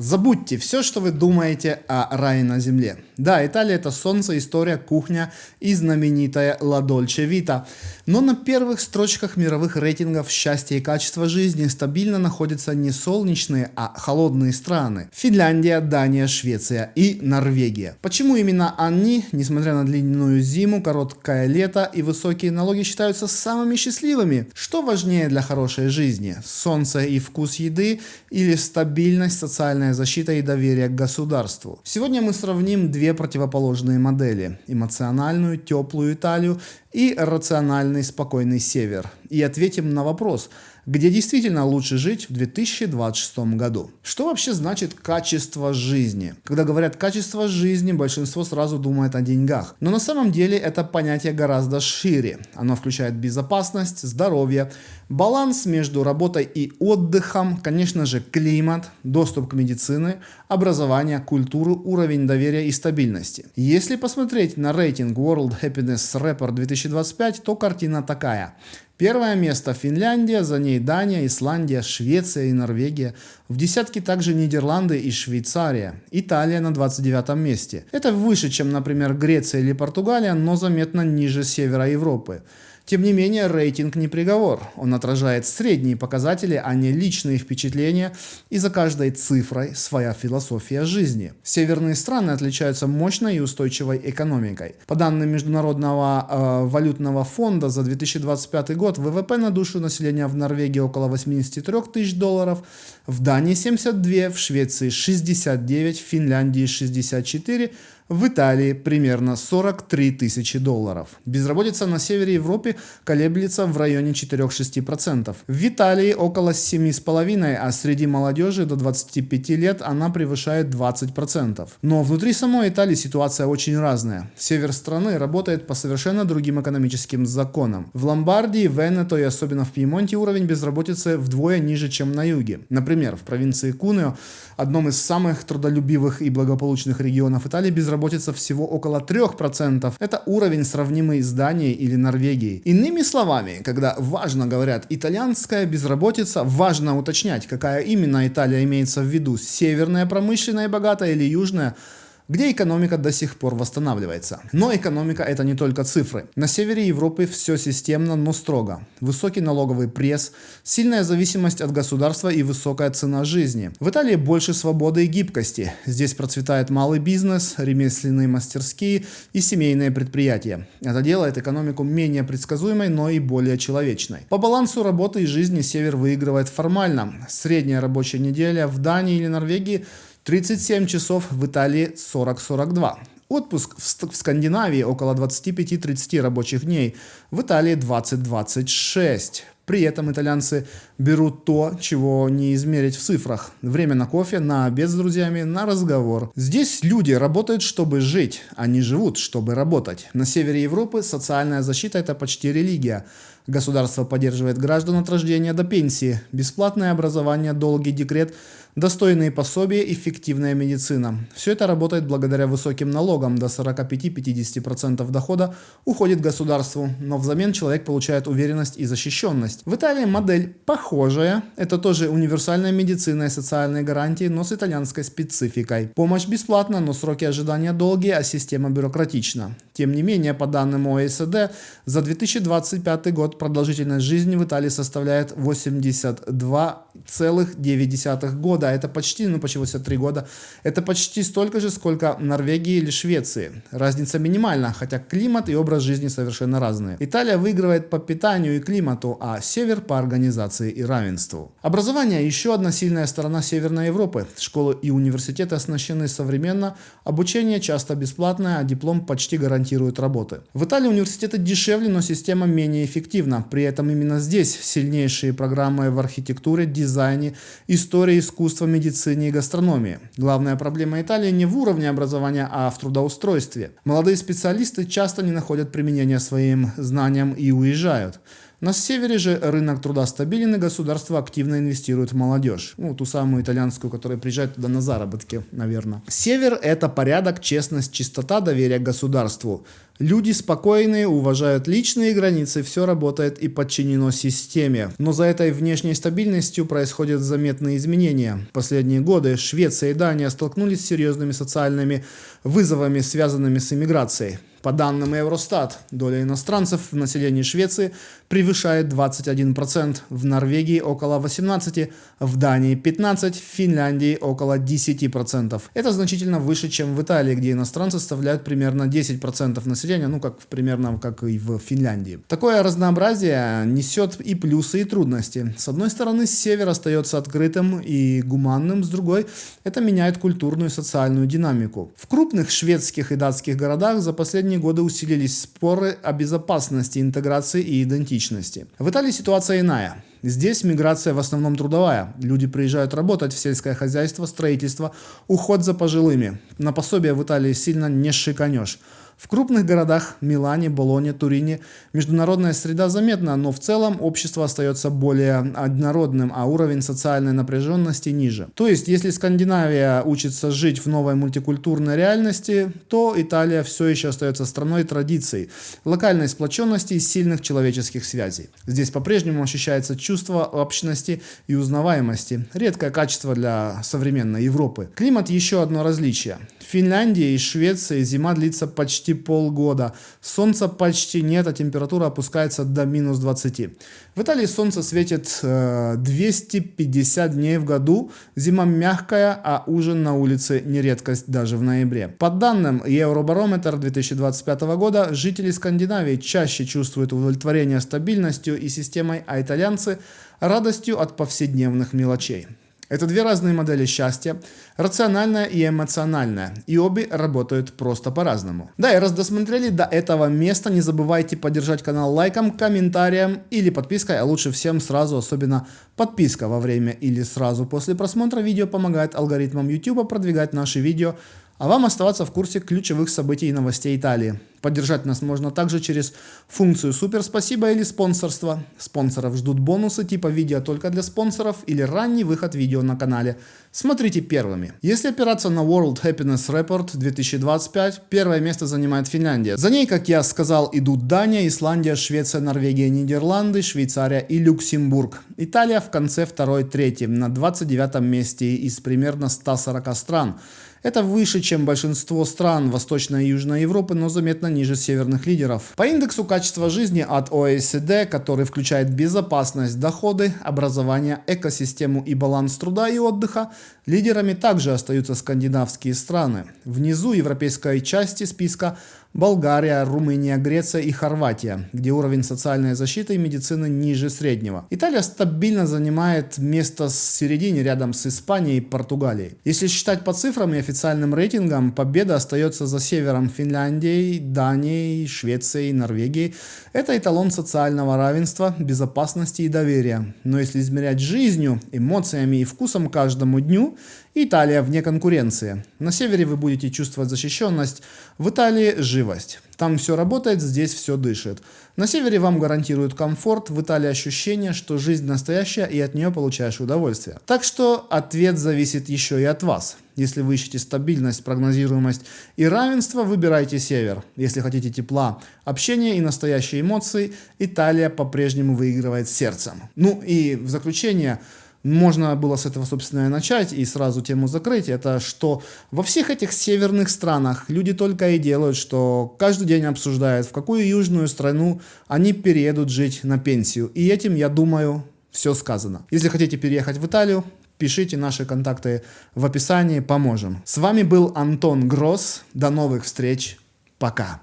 Забудьте все, что вы думаете о рае на земле. Да, Италия — это солнце, история, кухня и знаменитая La Dolce Vita. Но на первых строчках мировых рейтингов счастья и качества жизни стабильно находятся не солнечные, а холодные страны. Финляндия, Дания, Швеция и Норвегия. Почему именно они, несмотря на длинную зиму, короткое лето и высокие налоги, считаются самыми счастливыми? Что важнее для хорошей жизни? Солнце и вкус еды или стабильность, социальная защита и доверие к государству? Сегодня мы сравним две противоположные модели: эмоциональную, теплую Италию и рациональный, спокойный север. И ответим на вопрос, где действительно лучше жить в 2026 году. Что вообще значит качество жизни? Когда говорят качество жизни, большинство сразу думает о деньгах. Но на самом деле это понятие гораздо шире. Оно включает безопасность, здоровье, баланс между работой и отдыхом, конечно же, климат, доступ к медицине, образование, культуру, уровень доверия и стабильности. Если посмотреть на рейтинг World Happiness Report 2025, то картина такая. Первое место Финляндия, за ней Дания, Исландия, Швеция и Норвегия. В десятке также Нидерланды и Швейцария. Италия на 29 месте. Это выше, чем, например, Греция или Португалия, но заметно ниже севера Европы. Тем не менее, рейтинг не приговор. Он отражает средние показатели, а не личные впечатления, и за каждой цифрой своя философия жизни. Северные страны отличаются мощной и устойчивой экономикой. По данным Международного валютного фонда за 2025 год ВВП на душу населения в Норвегии около 83 тысяч долларов, в Дании 72, в Швеции 69, в Финляндии 64, в Италии примерно 43 тысячи долларов. Безработица на севере Европы колеблется в районе 4-6%. В Италии около 7,5%, а среди молодежи до 25 лет она превышает 20%. Но внутри самой Италии ситуация очень разная. Север страны работает по совершенно другим экономическим законам. В Ломбардии, Венето и особенно в Пьемонте уровень безработицы вдвое ниже, чем на юге. Например, в провинции Кунео, одном из самых трудолюбивых и благополучных регионов Италии, безработица всего около 3%. Это уровень, сравнимый с Данией или Норвегией. Иными словами, когда важно говорят итальянская безработица, важно уточнять, какая именно Италия имеется в виду: северная, промышленная, богатая или южная, где экономика до сих пор восстанавливается. Но экономика — это не только цифры. На севере Европы все системно, но строго. Высокий налоговый пресс, сильная зависимость от государства и высокая цена жизни. В Италии больше свободы и гибкости. Здесь процветает малый бизнес, ремесленные мастерские и семейные предприятия. Это делает экономику менее предсказуемой, но и более человечной. По балансу работы и жизни север выигрывает формально. Средняя рабочая неделя в Дании или Норвегии 37 часов, в Италии 40-42. Отпуск в Скандинавии около 25-30 рабочих дней, в Италии 20-26. При этом итальянцы берут то, чего не измерить в цифрах. Время на кофе, на обед с друзьями, на разговор. Здесь люди работают, чтобы жить, а не живут, чтобы работать. На севере Европы социальная защита – это почти религия. Государство поддерживает граждан от рождения до пенсии. Бесплатное образование, долгий декрет, достойные пособия, эффективная медицина. Все это работает благодаря высоким налогам. До 45-50% дохода уходит государству, но взамен человек получает уверенность и защищенность. В Италии модель похожая. Это тоже универсальная медицина и социальные гарантии, но с итальянской спецификой. Помощь бесплатна, но сроки ожидания долгие, а система бюрократична. Тем не менее, по данным ОЭСД, за 2025 год продолжительность жизни в Италии составляет 82,9 года. Это почти 83 года. Это почти столько же, сколько в Норвегии или Швеции. Разница минимальна, хотя климат и образ жизни совершенно разные. Италия выигрывает по питанию и климату, а север по организации и равенству. Образование – еще одна сильная сторона Северной Европы. Школы и университеты оснащены современно, обучение часто бесплатное, а диплом почти гарантирует работы. В Италии университеты дешевле, но система менее эффективна. При этом именно здесь сильнейшие программы в архитектуре, дизайне, истории, искусства, медицине и гастрономии. Главная проблема Италии не в уровне образования, а в трудоустройстве. Молодые специалисты часто не находят применения своим знаниям и уезжают. На севере же рынок труда стабилен, и государство активно инвестирует в молодежь. Ну, ту самую итальянскую, которая приезжает туда на заработки, наверное. Север – это порядок, честность, чистота, доверие к государству. Люди спокойные, уважают личные границы, все работает и подчинено системе. Но за этой внешней стабильностью происходят заметные изменения. В последние годы Швеция и Дания столкнулись с серьезными социальными вызовами, связанными с иммиграцией. По данным Евростат, доля иностранцев в населении Швеции превышает 21%, в Норвегии около 18%, в Дании 15%, в Финляндии около 10%. Это значительно выше, чем в Италии, где иностранцы составляют примерно 10% населения, ну примерно как и в Финляндии. Такое разнообразие несет и плюсы, и трудности. С одной стороны, север остается открытым и гуманным, с другой, это меняет культурную и социальную динамику. В крупных шведских и датских городах за последние годы усилились споры о безопасности, интеграции и идентичности. В Италии ситуация иная. Здесь миграция в основном трудовая. Люди приезжают работать в сельское хозяйство, строительство, уход за пожилыми. На пособие в Италии сильно не шиканешь. В крупных городах Милане, Болоне, Турине международная среда заметна, но в целом общество остается более однородным, а уровень социальной напряженности ниже. То есть, если Скандинавия учится жить в новой мультикультурной реальности, то Италия все еще остается страной традиций, локальной сплоченности и сильных человеческих связей. Здесь по-прежнему ощущается чувство общности и узнаваемости, редкое качество для современной Европы. Климат – еще одно различие. В Финляндии и Швеции зима длится почти полгода. Солнца почти нет, а температура опускается до минус 20. В Италии солнце светит 250 дней в году. Зима мягкая, а ужин на улице не редкость даже в ноябре. По данным Евробарометр 2025 года, жители Скандинавии чаще чувствуют удовлетворение стабильностью и системой, а итальянцы – радостью от повседневных мелочей. Это две разные модели счастья, рациональная и эмоциональная, и обе работают просто по-разному. Да, и раз досмотрели до этого места, не забывайте поддержать канал лайком, комментарием или подпиской, а лучше всем сразу, особенно подписка во время или сразу после просмотра видео помогает алгоритмам YouTube продвигать наши видео, а вам оставаться в курсе ключевых событий и новостей Италии. Поддержать нас можно также через функцию «Супер спасибо» или «Спонсорство». Спонсоров ждут бонусы типа видео только для спонсоров или ранний выход видео на канале. Смотрите первыми. Если опираться на World Happiness Report 2025, первое место занимает Финляндия. За ней, как я сказал, идут Дания, Исландия, Швеция, Норвегия, Нидерланды, Швейцария и Люксембург. Италия в конце второй-третьей, на 29-м месте из примерно 140 стран. Это выше, чем большинство стран Восточной и Южной Европы, но заметно ниже северных лидеров. По индексу качества жизни от OECD, который включает безопасность, доходы, образование, экосистему и баланс труда и отдыха, лидерами также остаются скандинавские страны. Внизу европейской части списка Болгария, Румыния, Греция и Хорватия, где уровень социальной защиты и медицины ниже среднего. Италия стабильно занимает место в середине рядом с Испанией и Португалией. Если считать по цифрам и официальным рейтингам, победа остается за севером Финляндией, Данией, Швецией, Норвегией. Это эталон социального равенства, безопасности и доверия. Но если измерять жизнью, эмоциями и вкусом каждому дню, Италия вне конкуренции. На севере вы будете чувствовать защищенность, в Италии живость. Там все работает, здесь все дышит. На севере вам гарантируют комфорт, в Италии ощущение, что жизнь настоящая и от нее получаешь удовольствие. Так что ответ зависит еще и от вас. Если вы ищете стабильность, прогнозируемость и равенство, выбирайте север. Если хотите тепла, общения и настоящие эмоции, Италия по-прежнему выигрывает сердцем. Ну и в заключение, можно было с этого, собственно, и начать, и сразу тему закрыть. Это что во всех этих северных странах люди только и делают, что каждый день обсуждают, в какую южную страну они переедут жить на пенсию. И этим, я думаю, все сказано. Если хотите переехать в Италию, пишите, наши контакты в описании, поможем. С вами был Антон Гросс. До новых встреч. Пока.